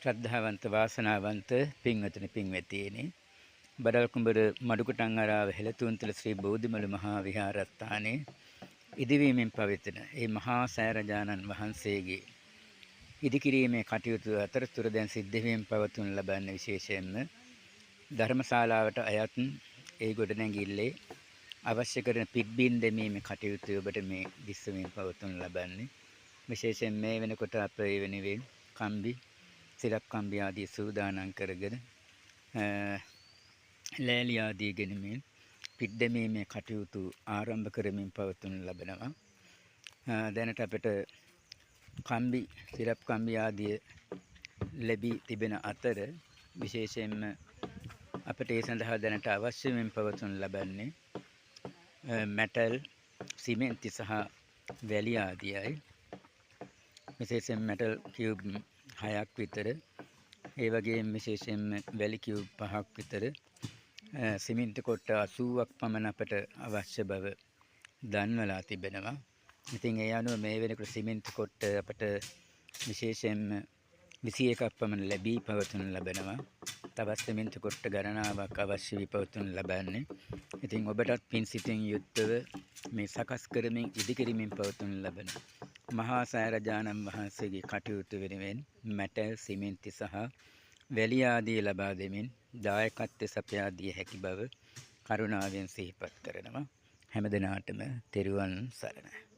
ශ්‍රද්ධාවන්ත වාසනාවන්ත පින්වතුනි පින්වැතියනි බඩල්කුඹුර මඩුකුටංගරාව හෙළතුන්තල ශ්‍රී බෝධිමළු මහා විහාරස්ථානයේ ඉදිවීමෙන් පවතින ඒ මහා සෑරජානන් වහන්සේගේ ඉදිකිරීමේ කටයුතු අතරතුර දැන් සිද්ධ වීම පවතුන ලබන්නේ විශේෂයෙන්ම ධර්මශාලාවට අයත් ඒ ගොඩනැගිල්ලේ අවශ්‍ය කරන පිට්බිම් දැමීමේ කටයුතු ඔබට මේ දිස්වමින් පවතුන ලබන්නේ විශේෂයෙන් මේ වෙනකොට අප ඒ වෙනුවෙන් කම්බි සිරප් කම්බි ආදී සූදානම් කරගෙන ලෑලි ආදී ගෙනමින් පිට දැමීමේ කටයුතු ආරම්භ කරමින් පවතුන ලබනවා. දැනට අපිට කම්බි සිරප් කම්බි ආදී ලැබී තිබෙන අතර විශේෂයෙන්ම අපිට ඒ සඳහා දැනට අවශ්‍ය වෙමින් පවතුන ලබන්නේ මෙටල් සිමෙන්ති සහ වැලි ආදියයි. විශේෂයෙන් මෙටල් කියුබ් 6ක් විතර ඒ වගේම විශේෂයෙන්ම වැලි කියුබ් 5ක් විතර සිමෙන්ති කොට 80ක් පමණ අපට අවශ්‍ය බව දන්වලා තිබෙනවා. ඉතින් ඒ අනුව මේ වෙනකොට සිමෙන්ති කොට අපට විශේෂයෙන්ම 21ක් පමණ ලැබී පවතුන ලබනවා. තවත් සිමෙන්ති කොට ගණනාවක් අවශ්‍ය වී පවතුන ලබන්නේ. ඉතින් ඔබටත් පින් සිතින් යුක්තව මේ සකස් කරමින් ඉදිකිරීමෙන් පවතුන ලබන මහා සෑරජානන් වහන්සේගේ කටයුතු වෙනුවෙන් මෙටල් සිමෙන්ති සහ වැලි ආදී ලබා දෙමින් දායකත්වය සපයා දිය හැකි බව කරුණාවෙන් සිහිපත් කරනවා. හැම දිනාටම තෙරුවන් සරණයි.